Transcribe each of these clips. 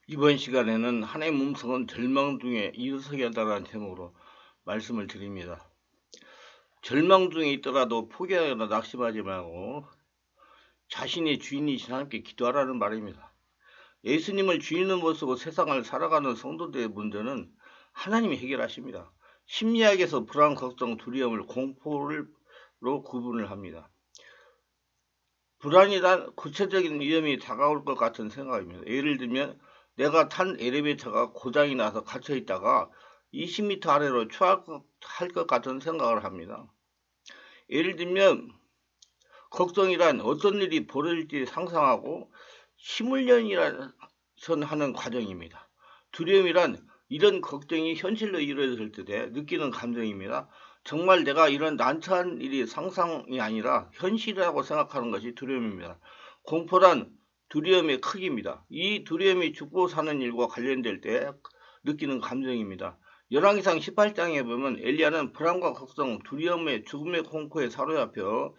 이번 시간에는 하나의 음성은 절망 중에 이르석이 한다는 제목으로 말씀을 드립니다. 절망 중에 있더라도 포기하거나 낙심하지 말고 자신의 주인이신 하나님께 기도하라는 말입니다. 예수님을 주인으로 모시고 세상을 살아가는 성도들의 문제는 하나님이 해결하십니다. 심리학에서 불안, 걱정, 두려움을 공포로 구분을 합니다. 불안이란 구체적인 위험이 다가올 것 같은 생각입니다. 예를 들면 내가 탄 엘리베이터가 고장이 나서 갇혀 있다가 20m 아래로 추락할 것 같은 생각을 합니다. 예를 들면 걱정이란 어떤 일이 벌어질지 상상하고 시뮬레이션 하는 과정입니다. 두려움이란 이런 걱정이 현실로 이루어질 때 느끼는 감정입니다. 정말 내가 이런 난처한 일이 상상이 아니라 현실이라고 생각하는 것이 두려움입니다. 공포란 두려움의 크기입니다. 이 두려움이 죽고 사는 일과 관련될 때 느끼는 감정입니다. 열왕기상 18장에 보면 엘리야는 불안과 걱정, 두려움의 죽음의 공포에 사로잡혀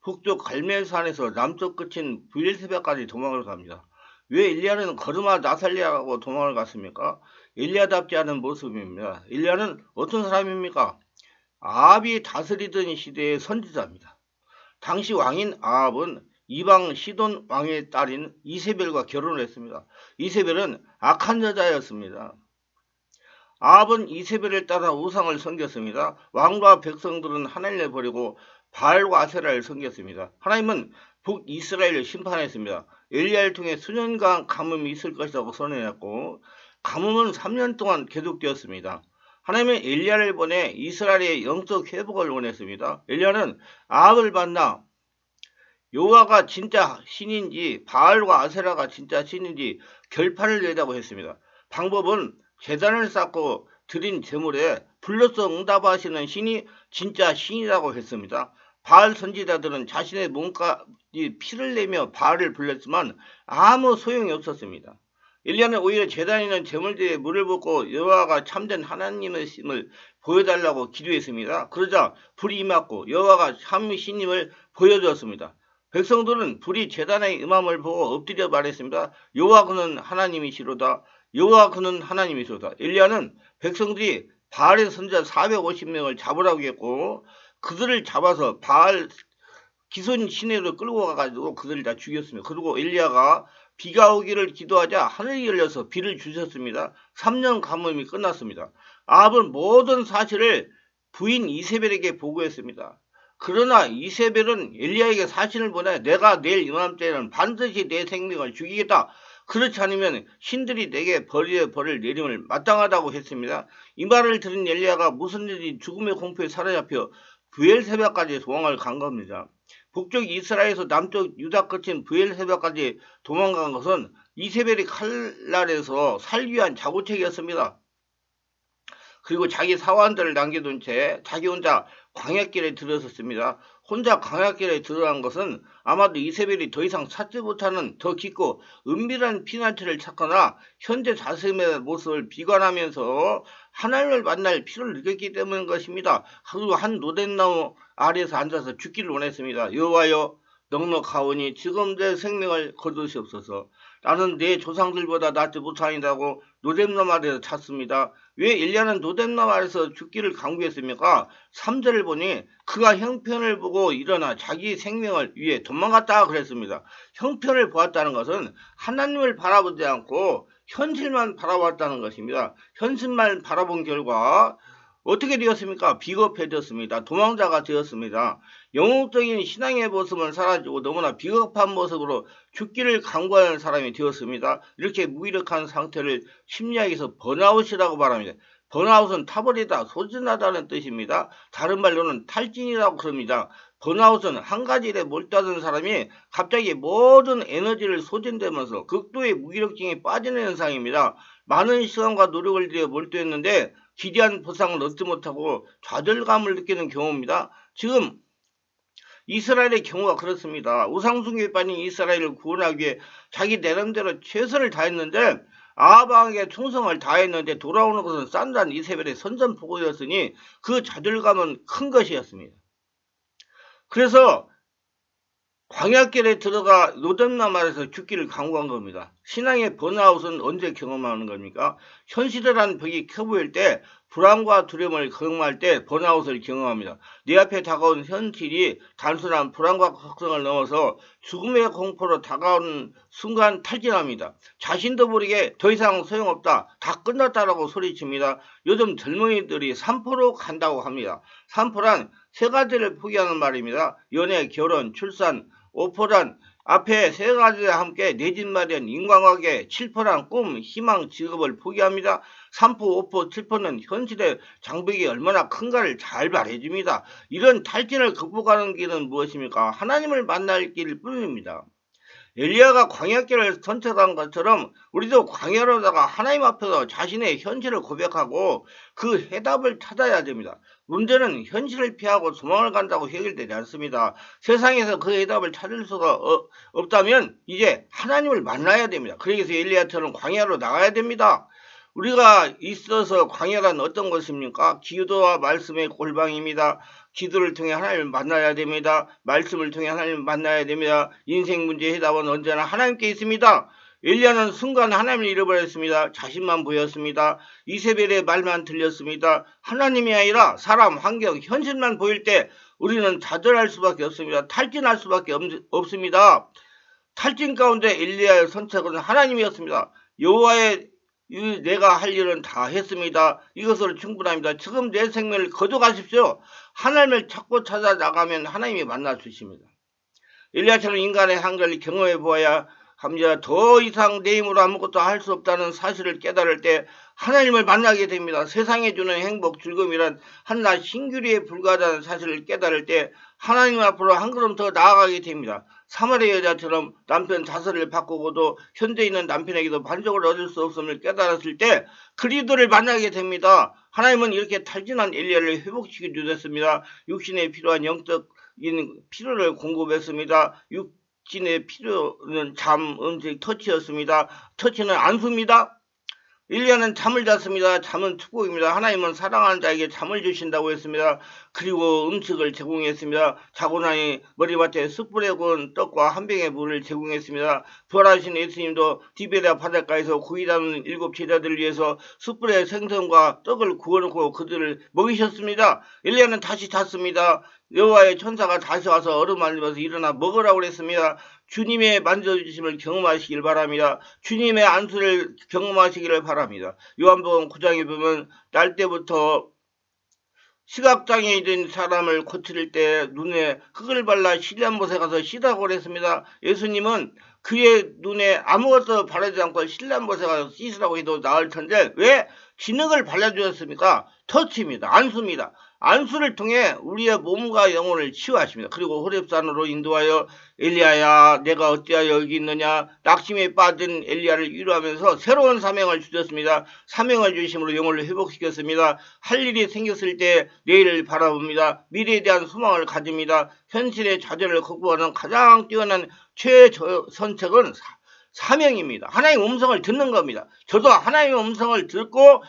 북쪽 갈멜산에서 남쪽 끝인 브엘세바까지 도망을 갑니다. 왜 엘리야는 걸음아 나살리아라고 도망을 갔습니까? 엘리야답지 않은 모습입니다. 엘리야는 어떤 사람입니까? 아합이 다스리던 시대의 선지자입니다. 당시 왕인 아합은 이방 시돈 왕의 딸인 이세벨과 결혼을 했습니다. 이세벨은 악한 여자였습니다. 아합은 이세벨을 따라 우상을 섬겼습니다. 왕과 백성들은 하나님을 버리고 바알과 아세라를 섬겼습니다. 하나님은 북이스라엘을 심판했습니다. 엘리야를 통해 수년간 가뭄이 있을 것이라고 선언했고 가뭄은 3년 동안 계속되었습니다. 하나님은 엘리야를 보내 이스라엘의 영적 회복을 원했습니다. 엘리야는 아합을 만나 여호와가 진짜 신인지 바알과 아세라가 진짜 신인지 결판을 내자고 했습니다. 방법은 제단을 쌓고 드린 제물에 불로써 응답하시는 신이 진짜 신이라고 했습니다. 바알 선지자들은 자신의 몸까지 피를 내며 바알을 불렀지만 아무 소용이 없었습니다. 엘리야는 오히려 제단에 있는 제물들에 물을 붓고 여호와가 참된 하나님의 신을 보여달라고 기도했습니다. 그러자 불이 임했고 여호와가 참 신임을 보여주었습니다. 백성들은 불이 제단의 임함을 보고 엎드려 말했습니다. 여호와 그는 하나님이시로다. 여호와 그는 하나님이시로다. 엘리야는 백성들이 바알의 선지자 450명을 잡으라고 했고 그들을 잡아서 바알 기손 시내로 끌고 가가지고 그들을 다 죽였습니다. 그리고 엘리야가 비가 오기를 기도하자 하늘이 열려서 비를 주셨습니다. 3년 가뭄이 끝났습니다. 아합은 모든 사실을 부인 이세벨에게 보고했습니다. 그러나 이세벨은 엘리야에게 사신을 보내 내가 내일 이맘때는 반드시 내 생명을 죽이겠다. 그렇지 않으면 신들이 내게 벌의 벌을 내림을 마땅하다고 했습니다. 이 말을 들은 엘리야가 무슨 일이 죽음의 공포에 사로잡혀 브엘세바까지 도망을 간 겁니다. 북쪽 이스라엘에서 남쪽 유다 끝인 브엘세바까지 도망간 것은 이세벨이 칼날에서 살기 위한 자구책이었습니다. 그리고 자기 사원들을 남겨둔 채 자기 혼자 광야길에 들어섰습니다. 혼자 광야길에 들어간 것은 아마도 이세벨이 더 이상 찾지 못하는 더 깊고 은밀한 피난처를 찾거나 현재 자신의 모습을 비관하면서 하나님을 만날 필요를 느꼈기 때문인 것입니다. 그리고 한 노덴나무 아래에서 앉아서 죽기를 원했습니다. 여호와여 넉넉하오니 지금 내 생명을 거두시옵소서. 나는 내 조상들보다 낫지 못하니다고 노뎀나무 아래에서 잤습니다. 왜 엘리야는 노뎀나무 아래에서 죽기를 강구했습니까? 3절을 보니 그가 형편을 보고 일어나 자기 생명을 위해 도망갔다 그랬습니다. 형편을 보았다는 것은 하나님을 바라보지 않고 현실만 바라봤다는 것입니다. 현실만 바라본 결과 어떻게 되었습니까? 비겁해졌습니다. 도망자가 되었습니다. 영웅적인 신앙의 모습은 사라지고 너무나 비겁한 모습으로 죽기를 강구하는 사람이 되었습니다. 이렇게 무기력한 상태를 심리학에서 번아웃이라고 말합니다. 번아웃은 타버리다, 소진하다는 뜻입니다. 다른 말로는 탈진이라고 그럽니다. 번아웃은 한 가지 일에 몰두하던 사람이 갑자기 모든 에너지를 소진되면서 극도의 무기력증에 빠지는 현상입니다. 많은 시간과 노력을 들여 몰두했는데 기대한 보상을 얻지 못하고 좌절감을 느끼는 경우입니다. 지금 이스라엘의 경우가 그렇습니다. 우상숭배에 빠진 이스라엘을 구원하기 위해 자기 나름대로 최선을 다했는데 아합 왕에게 충성을 다했는데 돌아오는 것은 싼단 이세벨의 선전포고였으니 그 좌절감은 큰 것이었습니다. 그래서 광야길에 들어가 노뎀나무 아래서 죽기를 강구한 겁니다. 신앙의 번아웃은 언제 경험하는 겁니까? 현실이라는 벽이 커 보일 때, 불안과 두려움을 경험할 때 번아웃을 경험합니다. 내 앞에 다가온 현실이 단순한 불안과 걱정을 넘어서 죽음의 공포로 다가오는 순간 탈진합니다. 자신도 모르게 더 이상 소용없다, 다 끝났다라고 소리칩니다. 요즘 젊은이들이 산포로 간다고 합니다. 산포란 세 가지를 포기하는 말입니다. 연애, 결혼, 출산. 오포란 앞에 세 가지와 함께 내 집 마련, 인간관계, 7포란 꿈, 희망, 직업을 포기합니다. 3포, 5포, 7포는 현실의 장벽이 얼마나 큰가를 잘 말해줍니다. 이런 탈진을 극복하는 길은 무엇입니까? 하나님을 만날 길 뿐입니다. 엘리야가 광야길을 선택한 것처럼 우리도 광야로다가 하나님 앞에서 자신의 현실을 고백하고 그 해답을 찾아야 됩니다. 문제는 현실을 피하고 도망을 간다고 해결되지 않습니다. 세상에서 그 해답을 찾을 수가 없다면 이제 하나님을 만나야 됩니다. 그래서 엘리야처럼 광야로 나가야 됩니다. 우리가 있어서 광야란 어떤 것입니까? 기도와 말씀의 골방입니다. 기도를 통해 하나님을 만나야 됩니다. 말씀을 통해 하나님을 만나야 됩니다. 인생 문제 해답은 언제나 하나님께 있습니다. 엘리야는 순간 하나님을 잃어버렸습니다. 자신만 보였습니다. 이세벨의 말만 들렸습니다. 하나님이 아니라 사람, 환경, 현실만 보일 때 우리는 좌절할 수밖에 없습니다. 탈진할 수밖에 없습니다. 탈진 가운데 엘리야의 선택은 하나님이었습니다. 여호와의 내가 할 일은 다 했습니다. 이것으로 충분합니다. 지금 내 생명을 거둬가십시오. 하나님을 찾고 찾아 나가면 하나님이 만나 주십니다. 엘리야처럼 인간의 한계를 경험해 보아야 합니다. 더 이상 내 힘으로 아무것도 할 수 없다는 사실을 깨달을 때 하나님을 만나게 됩니다. 세상에 주는 행복, 즐거움이란 한낱 신규리에 불과하다는 사실을 깨달을 때 하나님 앞으로 한 걸음 더 나아가게 됩니다. 사마리아 여자처럼 남편 자살을 바꾸고도 현재 있는 남편에게도 만족을 얻을 수 없음을 깨달았을 때 그리스도를 만나게 됩니다. 하나님은 이렇게 탈진한 엘리야를 회복시켜 주셨습니다. 육신에 필요한 영적인 필요를 공급했습니다. 육신의 필요는 잠, 음식, 터치였습니다. 터치는 안수입니다. 엘리야는 잠을 잤습니다. 잠은 축복입니다. 하나님은 사랑하는 자에게 잠을 주신다고 했습니다. 그리고 음식을 제공했습니다. 자고 나니 머리맡에 숯불에 구운 떡과 한 병의 물을 제공했습니다. 부활하신 예수님도 디베랴 바닷가에서 구이 다는 7 제자들을 위해서 숯불에 생선과 떡을 구워놓고 그들을 먹이셨습니다. 엘리야는 다시 잤습니다. 여호와의 천사가 다시 와서 얼음 만들어서 일어나 먹으라고 그랬습니다. 주님의 만져주심을 경험하시길 바랍니다. 주님의 안수를 경험하시기를 바랍니다. 요한복음 9장에 보면 날 때부터 시각장애인 된 사람을 고칠 때 눈에 흙을 발라 실내못에 가서 씻다고 그랬습니다. 예수님은 그의 눈에 아무것도 바르지 않고 실내못에 가서 씻으라고 해도 나을 텐데 왜 진흙을 발라주셨습니까? 터치입니다. 안수입니다. 안수를 통해 우리의 몸과 영혼을 치유하십니다. 그리고 호렙산으로 인도하여 엘리야야 내가 어찌하여 여기 있느냐 낙심에 빠진 엘리야를 위로하면서 새로운 사명을 주셨습니다. 사명을 주심으로 영혼을 회복시켰습니다. 할 일이 생겼을 때 내일을 바라봅니다. 미래에 대한 소망을 가집니다. 현실의 좌절을 극복하는 가장 뛰어난 최선책은 사명입니다. 하나님의 음성을 듣는 겁니다. 저도 하나님의 음성을 듣고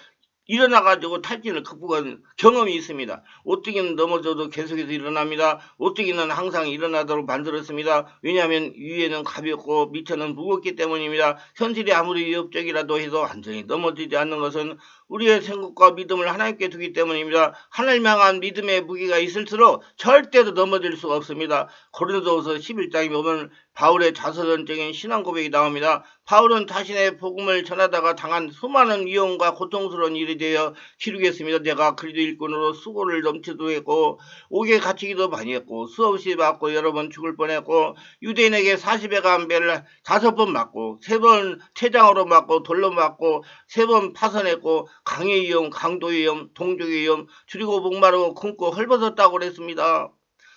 일어나가지고 탈진을 극복한 경험이 있습니다. 오뚜기는 넘어져도 계속해서 일어납니다. 오뚜기는 항상 일어나도록 만들었습니다. 왜냐하면 위에는 가볍고 밑에는 무겁기 때문입니다. 현실이 아무리 위협적이라도 해도 완전히 넘어지지 않는 것은 우리의 생각과 믿음을 하나님께 두기 때문입니다. 하나님 향한 믿음의 무기가 있을수록 절대로 넘어질 수가 없습니다. 고린도후서 11장에 보면 바울의 자서전적인 신앙 고백이 나옵니다. 바울은 자신의 복음을 전하다가 당한 수많은 위험과 고통스러운 일에 대하여 기록했습니다. 내가 그리스도 일꾼으로 수고를 넘치도 했고 옥에 갇히기도 많이 했고 수없이 맞고 여러 번 죽을 뻔했고 유대인에게 40의 감배를 5번 맞고 3번 퇴장으로 맞고 돌로 맞고 3번 파선했고 강의 위험, 강도 위험, 동족의 위험, 줄이고 목마르고 굶고 헐벗었다고 그랬습니다.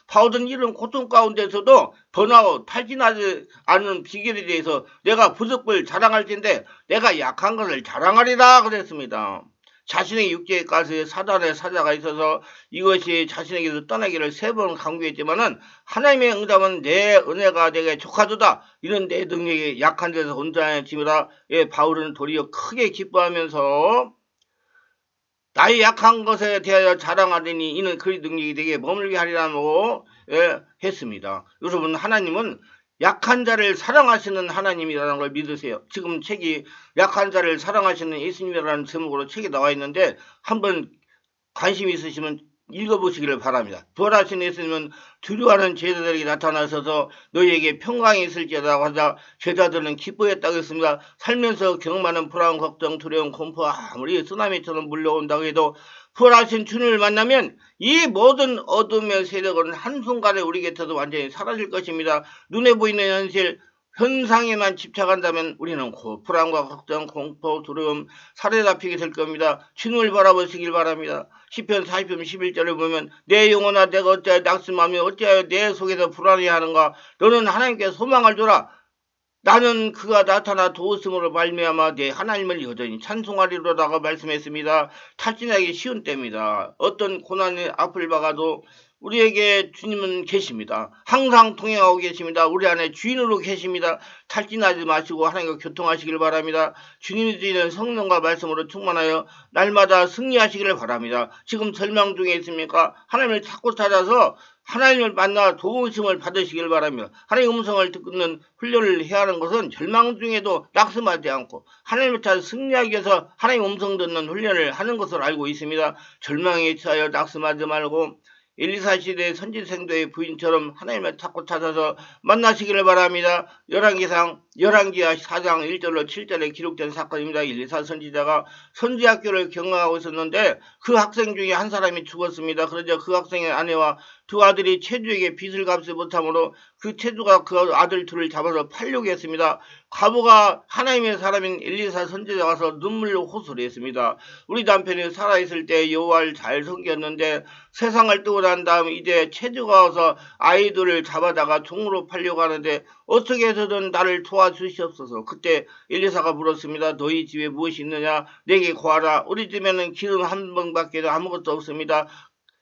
바울은 이런 고통 가운데서도 번아웃, 탈진하지 않는 비결에 대해서 내가 부족을 자랑할 텐데 내가 약한 것을 자랑하리라 그랬습니다. 자신의 육체의 가스에 사단의 사자가 있어서 이것이 자신에게서 떠나기를 3번 강구했지만은 하나님의 응답은 내 은혜가 내게 족하도다. 이런 내 능력이 약한 데서 온전한 짐이라. 바울은 도리어 크게 기뻐하면서 나의 약한 것에 대하여 자랑하더니 이는 그리 능력이 되게 머물게 하리라고 했습니다. 여러분 하나님은 약한 자를 사랑하시는 하나님이라는 걸 믿으세요. 지금 책이 약한 자를 사랑하시는 예수님이라는 제목으로 책이 나와 있는데 한번 관심 있으시면 읽어보시기를 바랍니다. 부활하신 예수님은 두려워하는 제자들에게 나타나셔서 너희에게 평강이 있을지어다 하자 제자들은 기뻐했다고 했습니다. 살면서 경험하는 불안, 걱정, 두려움, 공포 아무리 쓰나미처럼 물려온다고 해도 부활하신 주님을 만나면 이 모든 어둠의 세력은 한순간에 우리 곁에서 완전히 사라질 것입니다. 눈에 보이는 현실 현상에만 집착한다면 우리는 불안과 걱정, 공포, 두려움, 살해 잡히게 될 겁니다. 주님을 바라보시길 바랍니다. 시편 40편 11절에 보면 내 영혼아 내가 어찌하여 낙심하며 어찌하여 내 속에서 불안해하는가. 너는 하나님께 소망을 두라. 나는 그가 나타나 도우심으로 말미암아 내 하나님을 여전히 찬송하리로다가 말씀했습니다. 탈진하기 쉬운 때입니다. 어떤 고난의 앞을 박아도 우리에게 주님은 계십니다. 항상 동행하고 계십니다. 우리 안에 주인으로 계십니다. 탈진하지 마시고 하나님과 교통하시길 바랍니다. 주님이 주시는 성령과 말씀으로 충만하여 날마다 승리하시기를 바랍니다. 지금 절망 중에 있습니까? 하나님을 찾고 찾아서 하나님을 만나 도우심을 받으시길 바랍니다. 하나님의 음성을 듣는 훈련을 해야 하는 것은 절망 중에도 낙심하지 않고 하나님을 찾아 승리하기 위해서 하나님의 음성 듣는 훈련을 하는 것을 알고 있습니다. 절망에 처하여 낙심하지 말고 엘리사 시대의 선지생도의 부인처럼 하나님을 찾고 찾아서 만나시기를 바랍니다. 열왕기상 4장 1절로 7절에 기록된 사건입니다. 엘리사 선지자가 선지학교를 경영하고 있었는데 그 학생 중에 한 사람이 죽었습니다. 그러자 그 학생의 아내와 두 아들이 체주에게 빚을 갚지 못함으로 그 체주가 그 아들 둘을 잡아서 팔려고 했습니다. 과부가 하나님의 사람인 엘리사 선지자가 와서 눈물로 호소를 했습니다. 우리 남편이 살아있을 때 여호와를 잘 섬겼는데 세상을 뜨고 난 다음 이제 체주가 와서 아이들을 잡아다가 종으로 팔려고 하는데 어떻게 해서든 나를 도와주시옵소서. 그때 엘리사가 물었습니다. 너희 집에 무엇이 있느냐? 내게 구하라. 우리 집에는 기름 한 병밖에 아무것도 없습니다.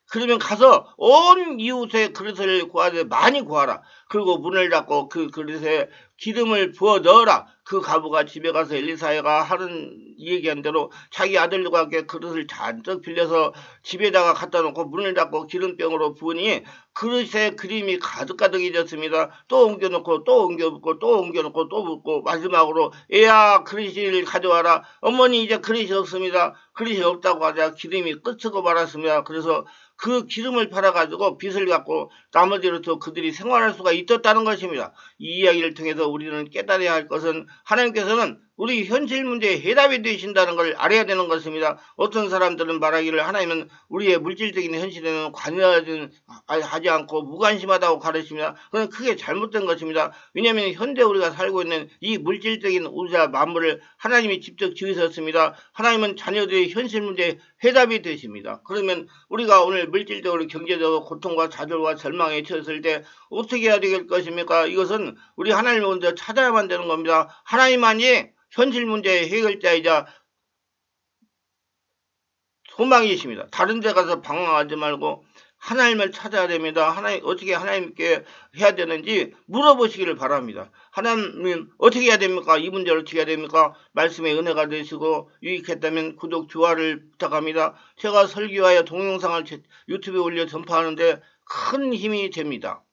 그러면 가서 온 이웃의 그릇을 구하되 많이 구하라. 그리고 문을 닫고 그 그릇에 기름을 부어 넣어라. 그 과부가 집에 가서 엘리사가 하는 얘기한 대로 자기 아들들과 함께 그릇을 잔뜩 빌려서 집에다가 갖다 놓고 문을 닫고 기름병으로 부으니 그릇에 기름이 가득가득해졌습니다. 또 옮겨놓고 또 옮겨붓고 또 옮겨놓고 또 붓고 마지막으로 애야 그릇을 가져와라. 어머니 이제 그릇이 없습니다. 그릇이 없다고 하자 기름이 끝이고 말았습니다. 그래서 그 기름을 팔아가지고 빚을 갚고 나머지로서 그들이 생활할 수가 있었다는 것입니다. 이 이야기를 통해서 우리는 깨달아야 할 것은 하나님께서는 우리 현실 문제에 해답이 되신다는 걸 알아야 되는 것입니다. 어떤 사람들은 말하기를 하나님은 우리의 물질적인 현실에는 관여하지 않고 무관심하다고 가르칩니다. 그건 크게 잘못된 것입니다. 왜냐하면 현대 우리가 살고 있는 이 물질적인 우주와 만물을 하나님이 직접 지으셨습니다. 하나님은 자녀들의 현실 문제에 해답이 되십니다. 그러면 우리가 오늘 물질적으로 경제적으로 고통과 좌절과 절망에 처했을 때 어떻게 해야 될 것입니까? 이것은 우리 하나님을 먼저 찾아야만 되는 겁니다. 하나님만이 현실 문제의 해결자이자 소망이십니다. 다른 데 가서 방황하지 말고 하나님을 찾아야 됩니다. 어떻게 하나님께 해야 되는지 물어보시기를 바랍니다. 하나님 어떻게 해야 됩니까? 이 문제를 어떻게 해야 됩니까? 말씀의 은혜가 되시고 유익했다면 구독, 좋아요를 부탁합니다. 제가 설교하여 동영상을 유튜브에 올려 전파하는데 큰 힘이 됩니다.